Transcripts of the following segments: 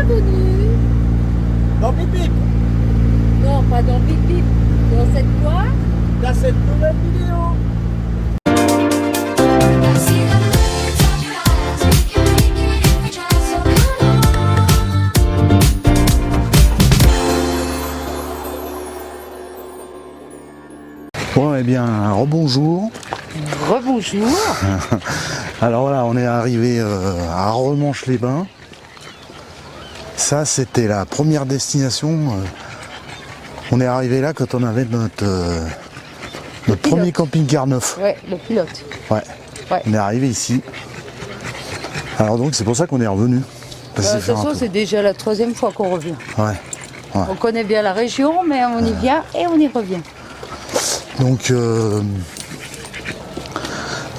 bienvenue. Dans Bip Bip, Non, pas dans Bip Bip. Dans cette quoi? dans cette nouvelle vidéo. Bon, eh bien, rebonjour. Rebonjour. Alors voilà, on est arrivé à Remanche-les-Bains. Ça, c'était la première destination. On est arrivé là quand on avait notre premier camping-car neuf. Ouais, le pilote. Ouais. Ouais. On est arrivé ici. Alors donc, c'est pour ça qu'on est revenu. De toute façon, c'est déjà la 3e fois qu'on revient. Ouais. On connaît bien la région, mais on y vient et on y revient. Donc,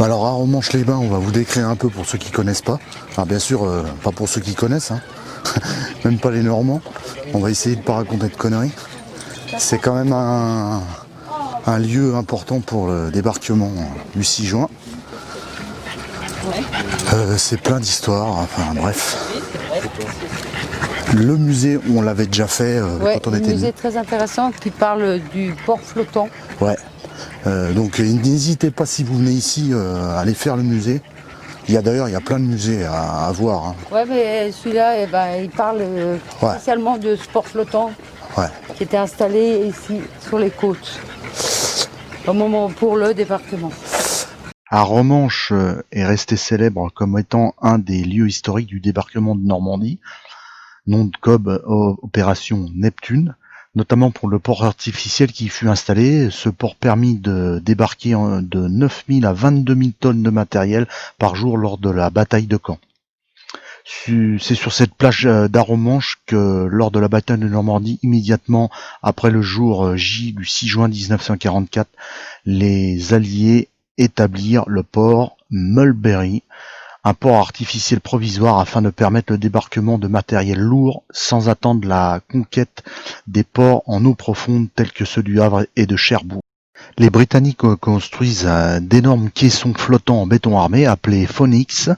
alors à Remanche-les-Bains, on va vous décrire un peu pour ceux qui connaissent pas. Alors bien sûr, pas pour ceux qui connaissent, hein. Même pas les Normands. On va essayer de pas raconter de conneries. C'est quand même un lieu important pour le débarquement du 6 juin. C'est plein d'histoires, enfin bref. Le musée, on l'avait déjà fait quand on était un musée très intéressant qui parle du port flottant. Ouais. Donc n'hésitez pas si vous venez ici à aller faire le musée. Il y a plein de musées à voir. Hein. Ouais, mais celui-là, il parle spécialement de ce port flottant qui était installé ici sur les côtes au moment pour le débarquement. À Remanche est resté célèbre comme étant un des lieux historiques du débarquement de Normandie, nom de code opération Neptune, notamment pour le port artificiel qui fut installé. Ce port permit de débarquer de 9 000 à 22 000 tonnes de matériel par jour lors de la bataille de Caen. C'est sur cette plage d'Arromanches que, lors de la bataille de Normandie, immédiatement après le jour J du 6 juin 1944, les Alliés établirent le port Mulberry, un port artificiel provisoire afin de permettre le débarquement de matériel lourd sans attendre la conquête des ports en eau profonde tels que ceux du Havre et de Cherbourg. Les Britanniques construisent d'énormes caissons flottants en béton armé appelés Phoenix,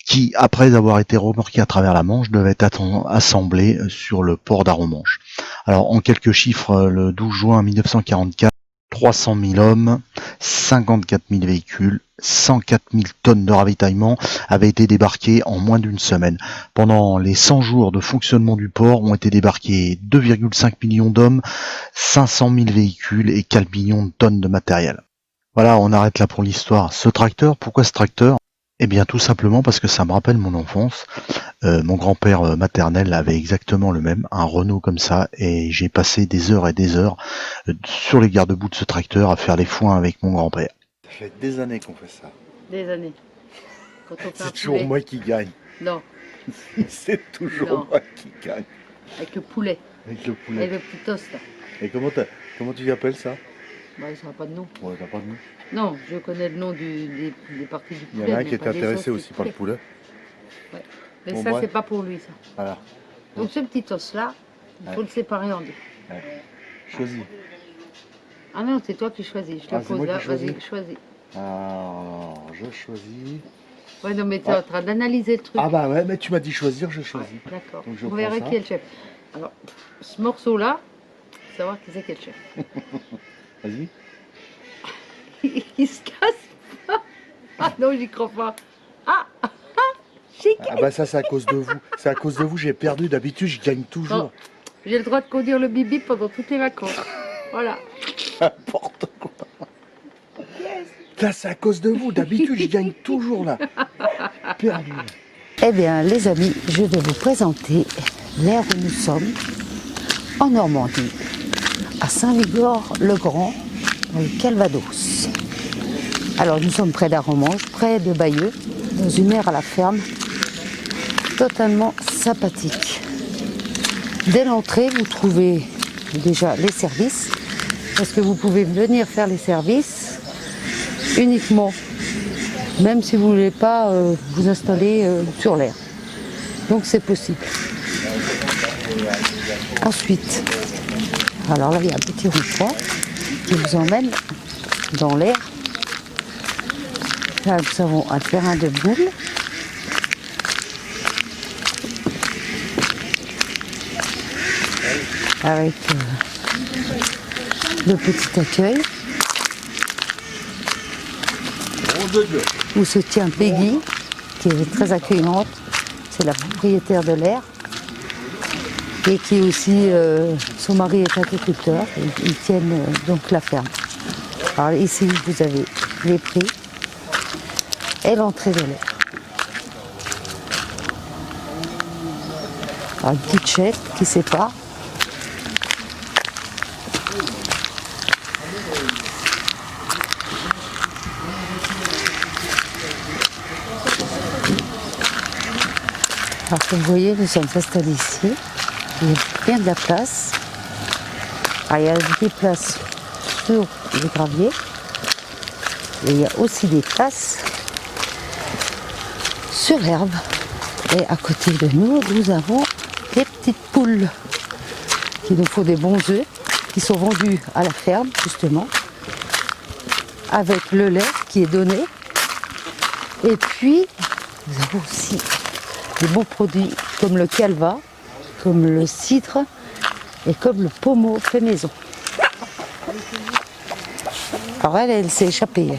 qui, après avoir été remorqués à travers la Manche, devaient être assemblés sur le port d'Arromanches. Alors, en quelques chiffres, le 12 juin 1944, 300 000 hommes, 54 000 véhicules, 104 000 tonnes de ravitaillement avaient été débarqués en moins d'une semaine. Pendant les 100 jours de fonctionnement du port ont été débarqués 2,5 millions d'hommes, 500 000 véhicules et 4 millions de tonnes de matériel. Voilà, on arrête là pour l'histoire. Ce tracteur, pourquoi ce tracteur ? Eh bien tout simplement parce que ça me rappelle mon enfance. Mon grand-père maternel avait exactement le même, un Renault comme ça, et j'ai passé des heures et des heures sur les garde-boue de ce tracteur à faire les foins avec mon grand-père. Ça fait des années qu'on fait ça. Des années. Quand on fait C'est toujours moi qui gagne. Non. C'est toujours moi qui gagne. Avec le poulet. Avec le poulet. Et le petit toast là. Et comment tu appelles ça? Bah, ça n'a pas de nom. Ouais, t'as pas de nom. Non, je connais le nom des parties du poulet. Il y en a un qui est intéressé aussi par le poulet. Ouais. Mais Bon, ça, bref. c'est pas pour lui, ça. Voilà. Donc ce petit os là, il faut le séparer en deux. Ouais. Choisis. Ah non, c'est toi qui choisis. Je le c'est moi pose là. qui choisis. Vas-y, choisis. Alors, je choisis. Ouais, non, mais tu es en train d'analyser le truc. Ah bah ouais, mais tu m'as dit choisir, je choisis. D'accord. Donc, je On prends verra ça. qui est le chef. Alors, ce morceau-là, savoir qui c'est qui est le chef. Vas-y. Il se casse pas. Ah non, j'y crois pas. Ah, j'ai Ah bah ça c'est à cause de vous. C'est à cause de vous, j'ai perdu. D'habitude, je gagne toujours. Non. J'ai le droit de conduire le bibi pendant toutes les vacances. Voilà. N'importe quoi. Là, c'est à cause de vous. D'habitude, je gagne toujours là. Perdu. Eh bien, les amis, je vais vous présenter l'aire où nous sommes, en Normandie, à Saint-Vigor-le-Grand, dans le Calvados. Alors, nous sommes près d'Arromanches, près de Bayeux, dans une aire à la ferme, totalement sympathique. Dès l'entrée, vous trouvez déjà les services, parce que vous pouvez venir faire les services uniquement, même si vous ne voulez pas vous installer sur l'aire. Donc c'est possible. Ensuite, alors là il y a un petit rond-point qui vous emmène dans l'air. Là nous avons un terrain de boules avec le petit accueil où se tient Peggy, qui est très accueillante. C'est la propriétaire de l'air et qui est aussi, son mari est agriculteur. Ils tiennent donc la ferme. Alors ici vous avez les prix et l'entrée de l'air. Alors, une petite chaîne qui sépare. Alors comme vous voyez, nous sommes installés ici. Il y a bien de la place. Alors, il y a des places sur les graviers. Et il y a aussi des places sur l'herbe. Et à côté de nous, nous avons des petites poules qui nous font des bons œufs, qui sont vendus à la ferme, justement, avec le lait qui est donné. Et puis, nous avons aussi des bons produits comme le calva, comme le cidre et comme le pommeau fait maison. Alors elle s'est échappée.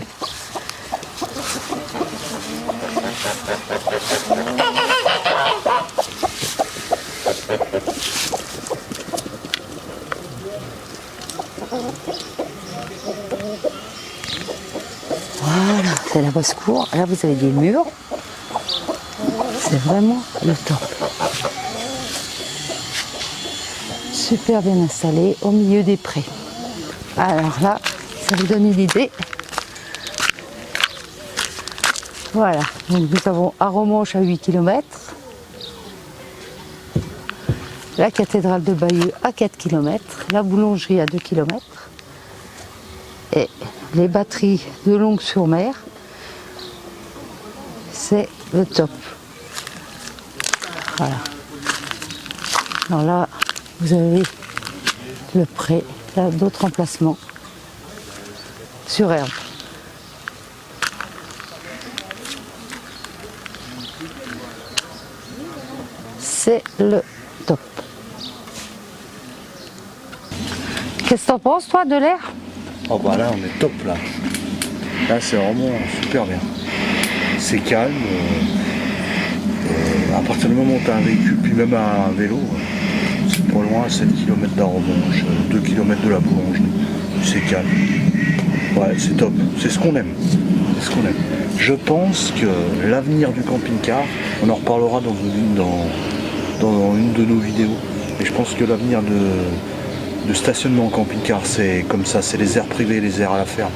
Voilà, c'est la basse-cour. Là, vous avez des murs. C'est vraiment le top. Super bien installé au milieu des prés. Alors là, ça vous donne une idée. Voilà, donc nous avons Arromanches à 8 km. La cathédrale de Bayeux à 4 km. La boulangerie à 2 km. Et les batteries de Longues-sur-Mer. C'est le top. Voilà. Alors là, vous avez le pré, là d'autres emplacements sur herbe. C'est le top. Qu'est-ce que t'en penses toi de l'air? Oh bah là on est top là. Là c'est vraiment super bien. C'est calme. À partir du moment où tu as un véhicule, puis même un vélo, c'est pas loin, 7 km d'Arromanches, 2 km de la boulangerie. C'est calme. Ouais, c'est top. C'est ce qu'on aime. C'est ce qu'on aime. Je pense que l'avenir du camping-car, on en reparlera dans une de nos vidéos, et je pense que l'avenir de stationnement en camping-car, c'est comme ça, c'est les aires privées, les aires à la ferme.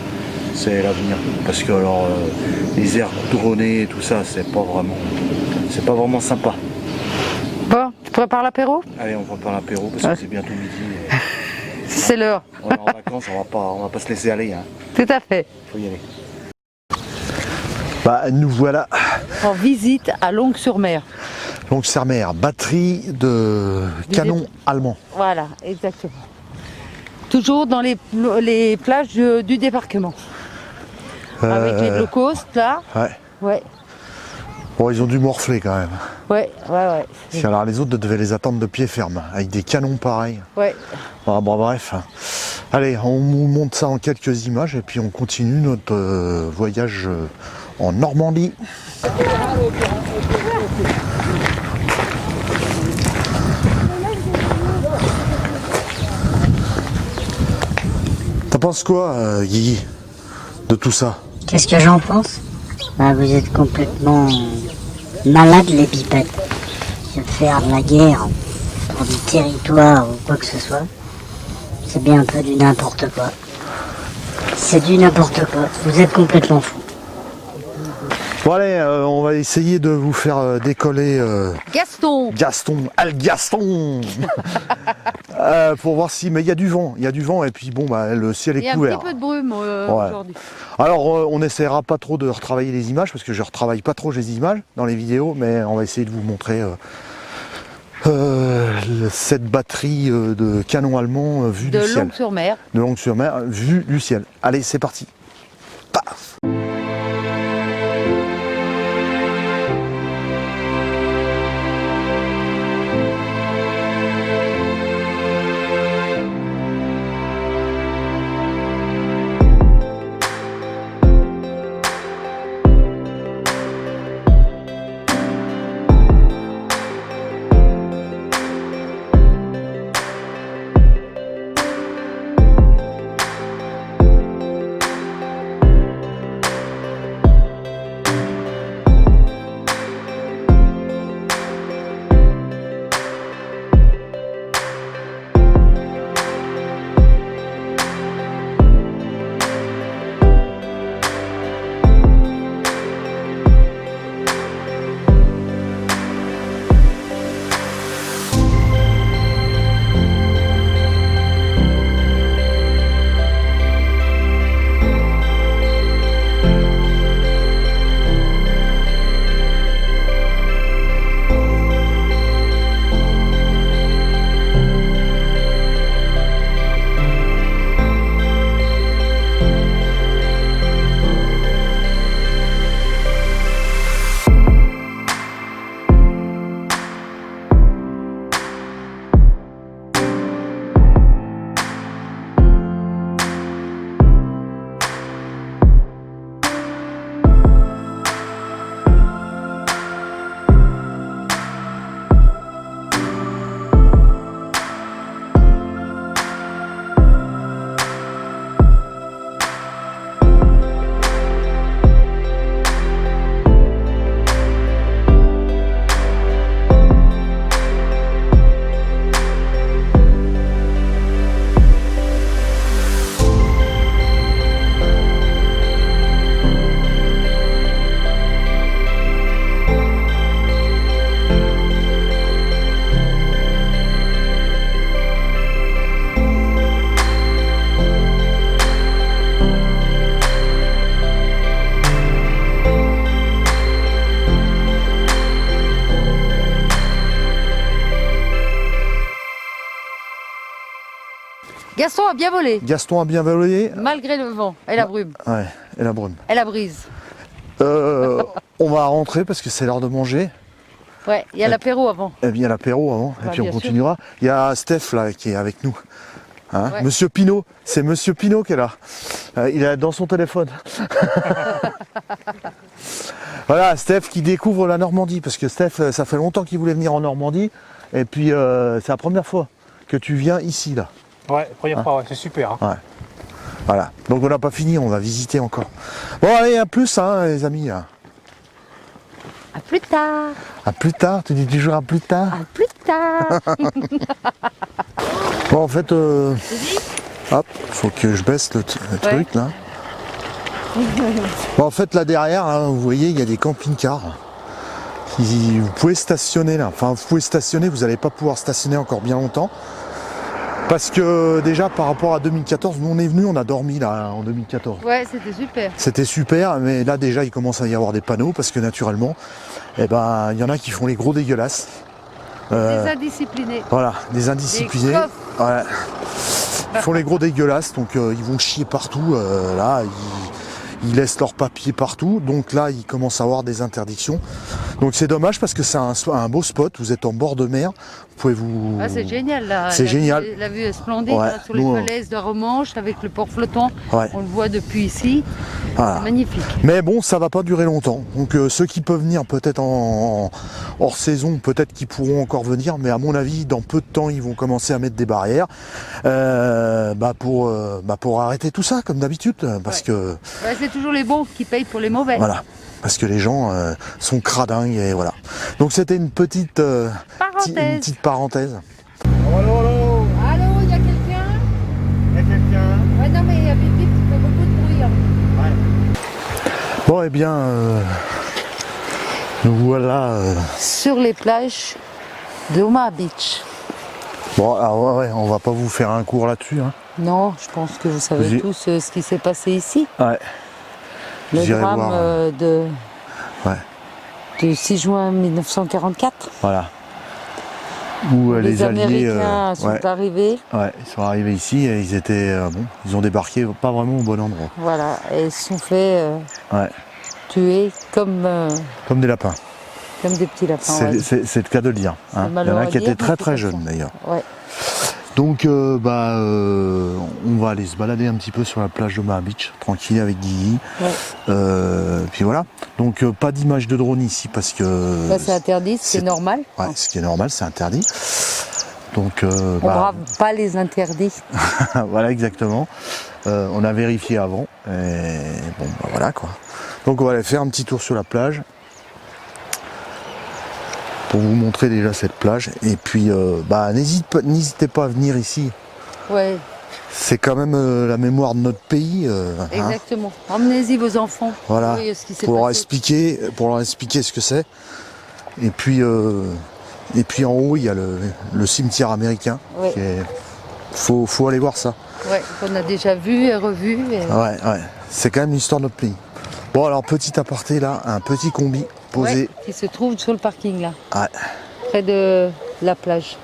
C'est l'avenir. Parce que alors les aires dronées et tout ça, c'est pas vraiment sympa. Bon, tu prépares l'apéro? Allez, on prépare l'apéro parce que c'est bientôt midi. C'est l'heure. On est en vacances, on va pas se laisser aller. Hein. Tout à fait. Faut y aller. Bah, nous voilà. En visite à Longues-sur-Mer. Longues-sur-Mer, batterie de canon allemand. Voilà, exactement. Toujours dans les plages du débarquement. Avec les low cost là. Ouais. Ouais. Bon, ils ont dû morfler quand même. Ouais. Alors les autres devaient les attendre de pied ferme, avec des canons pareils. Ouais. Bon, bref. Allez, on vous montre ça en quelques images et puis on continue notre voyage en Normandie. T'en penses quoi, Guigui, de tout ça? Qu'est-ce que j'en pense? Bah, vous êtes complètement malades les bipettes. De faire de la guerre pour du territoire ou quoi que ce soit, c'est bien un peu du n'importe quoi. C'est du n'importe quoi. Vous êtes complètement fous. Bon allez, on va essayer de vous faire décoller Gaston. Gaston pour voir si... Mais il y a du vent et puis bon, bah, le ciel est couvert. Il y a un petit peu de brume aujourd'hui. Alors on n'essaiera pas trop de retravailler les images parce que je retravaille pas trop les images dans les vidéos, mais on va essayer de vous montrer cette batterie de canon allemand vue du ciel. Longues-sur-Mer. De Longues-sur-Mer, vue du ciel. Allez, c'est parti. Paf. Gaston a bien volé, Gaston a bien volé. malgré le vent et la brume Ouais, et la brume. et la brise. On va rentrer parce que c'est l'heure de manger. Ouais, il y a l'apéro avant. Et bien l'apéro avant, et Bah, puis on bien sûr. continuera. Il y a Steph là qui est avec nous. Hein, Ouais. Monsieur Pinot, c'est Monsieur Pinot qui est là. Il est dans son téléphone. Voilà, Steph qui découvre la Normandie, parce que Steph, ça fait longtemps qu'il voulait venir en Normandie, et puis c'est la première fois que tu viens ici là. Ouais, première fois, ouais, c'est super. Hein. Voilà, donc on n'a pas fini, on va visiter encore. Bon allez, à plus hein, les amis. À plus tard. À plus tard, tu dis toujours à plus tard. À plus tard. Bon en fait, hop, faut que je baisse le truc là. Bon en fait là derrière, là, vous voyez, il y a des camping-cars. Vous pouvez stationner là, enfin vous pouvez stationner, vous n'allez pas pouvoir stationner encore bien longtemps. Parce que déjà par rapport à 2014, nous on est venus, on a dormi là en 2014. Ouais, c'était super. C'était super, mais là déjà il commence à y avoir des panneaux parce que naturellement, eh ben il y en a qui font les gros dégueulasses. Des indisciplinés. Voilà, des indisciplinés. Des coffres. Ouais. Ils font les gros dégueulasses, donc ils vont chier partout. Là, ils laissent leurs papiers partout. Donc là, ils commencent à avoir des interdictions. Donc c'est dommage parce que c'est un beau spot. Vous êtes en bord de mer. Vous pouvez vous. Ah, c'est génial là. C'est génial. La vue est splendide Ouais, là, sur les nous, falaises de Romanche avec le port flottant. Ouais. On le voit depuis ici. Voilà. C'est magnifique. Mais bon, ça va pas durer longtemps. Donc ceux qui peuvent venir peut-être en hors saison, peut-être qu'ils pourront encore venir. Mais à mon avis, dans peu de temps, ils vont commencer à mettre des barrières pour arrêter tout ça, comme d'habitude. Parce que Ouais, c'est toujours les bons qui payent pour les mauvais. voilà, parce que les gens sont cradingues et voilà. Donc c'était une petite parenthèse. Allô, allô. Allô, il y a quelqu'un? Il y a quelqu'un? Ouais, non, mais il y a Bibi qui fait beaucoup de bruit. Hein. Bon, eh bien, nous voilà. Sur les plages de Omaha Beach. Bon, alors, ouais, on va pas vous faire un cours là-dessus. Hein. Non, je pense que vous savez J'ai- tous ce qui s'est passé ici. Ouais. Le J'irai drame voir, Ouais. du 6 juin 1944. Voilà. Où Les Alliés Américains sont arrivés. ils sont arrivés ici et ils étaient ils ont débarqué pas vraiment au bon endroit. Voilà, et ils se sont fait Ouais. tuer comme Comme des lapins. des petits lapins. ouais. C'est le cas de le dire. Hein. Il y en malheureux a à qui dire, étaient très mais très c'est jeunes comme ça. d'ailleurs. Ouais. Donc on va aller se balader un petit peu sur la plage d'Omaha Beach, tranquille avec Guigui. Ouais. Puis voilà. Donc pas d'image de drone ici parce que Là, c'est interdit, c'est normal. ouais, ce qui est normal, c'est interdit. Donc On brave pas les interdits. voilà exactement. On a vérifié avant et bon bah voilà quoi. Donc on va aller faire un petit tour sur la plage pour vous montrer déjà cette plage et puis n'hésitez pas à venir ici. Ouais, C'est quand même la mémoire de notre pays. Hein. exactement. Emmenez-y vos enfants. Voilà. Vous voyez ce qui s'est Pour leur passé. expliquer ce que c'est. Et puis en haut il y a le cimetière américain. Ouais. Faut aller voir ça. Ouais, qu'on a déjà vu et revu. Et... Ouais. C'est quand même l'histoire de notre pays. Bon alors petit aparté là, un petit combi posé. Ouais, qui se trouve sur le parking là, Ouais. près de la plage.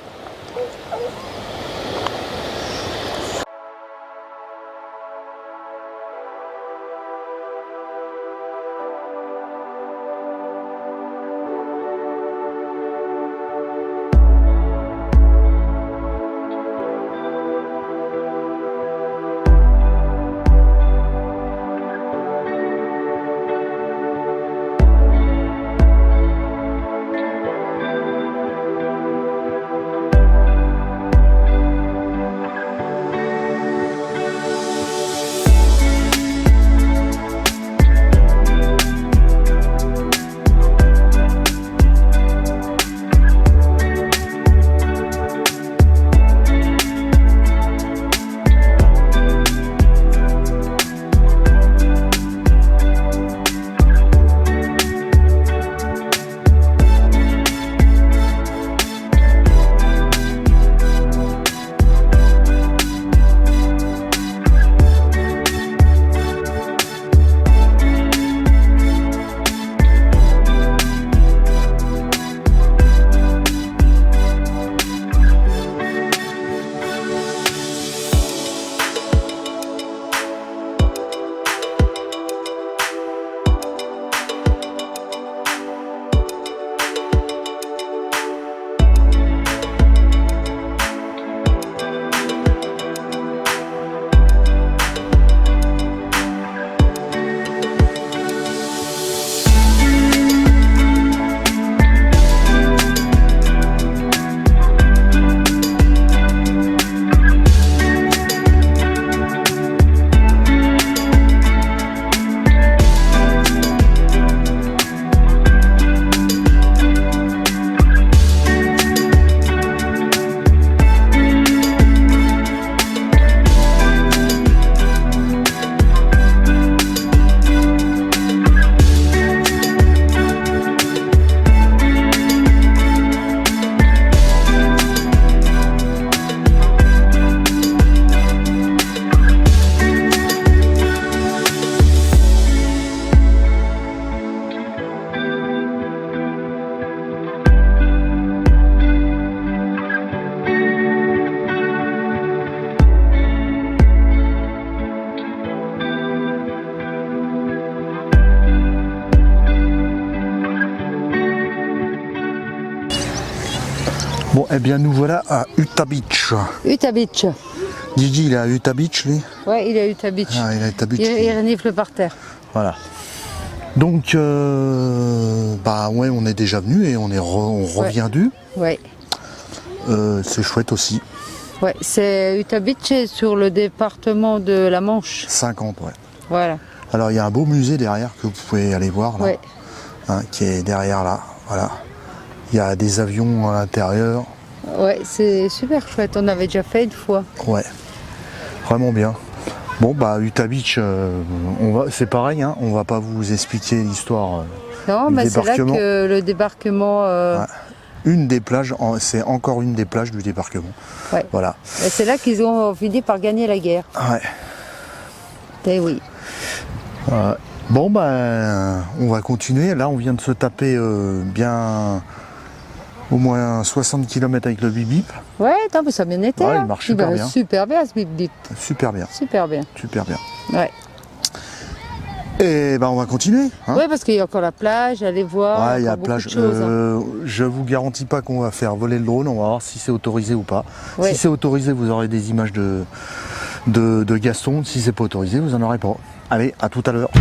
Bon, eh bien nous voilà à Utah Beach. Utah Beach. Gigi, il est à Utah Beach, lui. Ouais, il est à Utah Beach. Ah, il est à Utah Beach. Il renifle par terre. Voilà. Donc, bah ouais, on est déjà venu et on revient du. Ouais. C'est chouette aussi. Ouais, c'est Utah Beach, c'est sur le département de la Manche. 50, ouais. Voilà. Alors, il y a un beau musée derrière que vous pouvez aller voir, là, Ouais. hein, qui est derrière là. Voilà. Il y a des avions à l'intérieur. Ouais, c'est super chouette. On avait déjà fait une fois. Ouais. Vraiment bien. Bon, bah, Utah Beach, c'est pareil, hein, on va pas vous expliquer l'histoire. Non, du mais c'est là débarquement. que le débarquement. Ouais. Une des plages, c'est encore une des plages du débarquement. Ouais. Voilà. Et c'est là qu'ils ont fini par gagner la guerre. Ouais. Eh oui. Bon, ben, on va continuer. Là, on vient de se taper bien au moins 60 km avec le bip-bip. Ouais, non, mais ça a bien été. Ouais, hein. il marche super va bien. Super bien ce bip bip. Super bien, Super bien. super bien. Ouais. Et ben, on va continuer. Hein. Ouais, parce qu'il y a encore la plage, allez voir. Ouais, il y a la encore beaucoup plage. de choses, hein. Je vous garantis pas qu'on va faire voler le drone. On va voir si c'est autorisé ou pas. Ouais. Si c'est autorisé, vous aurez des images de Gaston. Si c'est pas autorisé, vous en aurez pas. Allez, à tout à l'heure.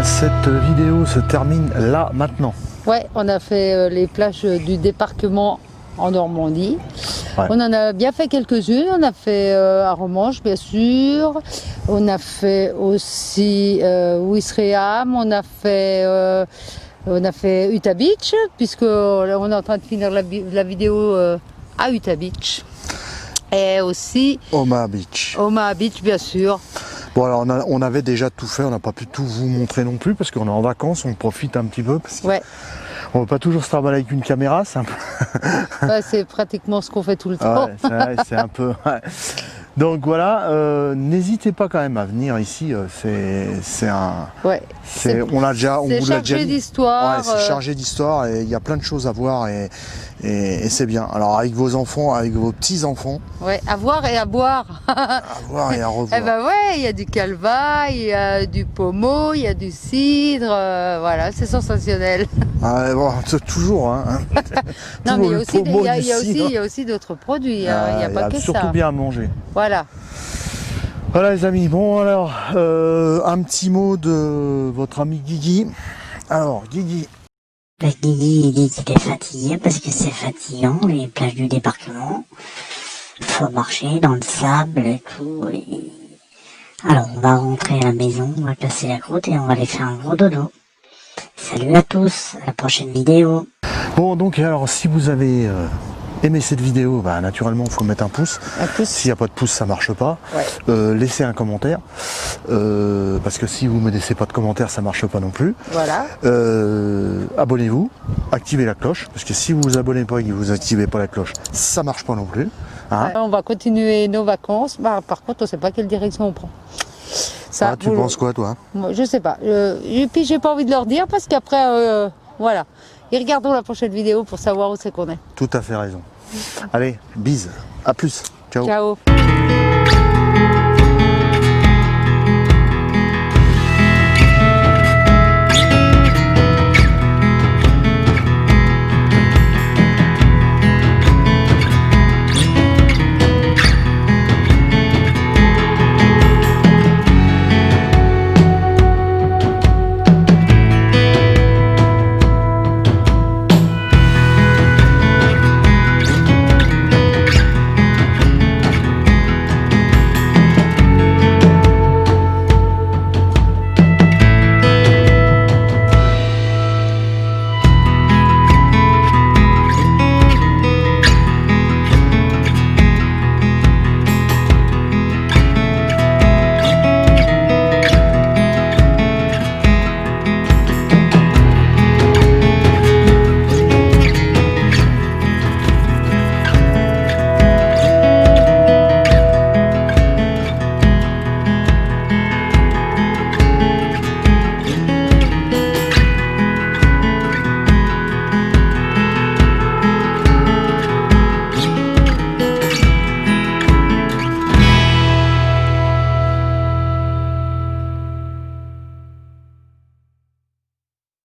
Cette vidéo se termine là, maintenant. Ouais, on a fait les plages du débarquement en Normandie. Ouais. On en a bien fait quelques-unes. On a fait à Romanche, bien sûr. On a fait aussi Ouistreham. On a fait Utah Beach, puisque on est en train de finir la vidéo à Utah Beach. Et aussi Omaha Beach. Omaha Beach, bien sûr. Bon, alors on avait déjà tout fait, on n'a pas pu tout vous montrer non plus parce qu'on est en vacances, on profite un petit peu. Parce Ouais. on ne va pas toujours se travailler avec une caméra, c'est un peu. Ouais, c'est pratiquement ce qu'on fait tout le temps. Ouais, c'est un peu. Ouais. Donc voilà, n'hésitez pas quand même à venir ici. C'est un. Ouais. On l'a déjà. On C'est vous l'a déjà chargé dit. d'histoire. Ouais, c'est chargé d'histoire et il y a plein de choses à voir et c'est bien. Alors avec vos enfants, avec vos petits enfants. Ouais, à voir et à boire. À voir et à revoir. Eh ben ouais, il y a du calva, il y a du pommeau, il y a du cidre, voilà, c'est sensationnel. Ah, bon, toujours, hein. Non, mais il y a le aussi, pommeau, il y a du cidre. il y a aussi d'autres produits, hein, il n'y a pas que surtout ça. bien à manger. Voilà. Voilà les amis, bon alors, un petit mot de votre ami Guigui. Alors, Guigui. Guigui, il dit qu'il est fatigué parce que c'est fatigant, les plages du débarquement. Il faut marcher dans le sable et tout. Alors, on va rentrer à la maison, on va casser la croûte et on va aller faire un gros dodo. Salut à tous, à la prochaine vidéo. Bon, donc alors, si vous avez aimé cette vidéo, bah, naturellement, il faut mettre un pouce. Un pouce. S'il n'y a pas de pouce, ça marche pas. Ouais. Laissez un commentaire. Parce que si vous ne me laissez pas de commentaire, ça marche pas non plus. Voilà. Abonnez-vous, activez la cloche. Parce que si vous vous abonnez pas et que vous activez pas la cloche, ça marche pas non plus. Hein. On va continuer nos vacances. Bah, par contre, on ne sait pas quelle direction on prend. Ça, Tu penses quoi, toi? Moi, je sais pas. Et puis, j'ai pas envie de leur dire parce qu'après, voilà. Et regardons la prochaine vidéo pour savoir où c'est qu'on est. Tout à fait raison. Allez, bise. À plus. Ciao. Ciao.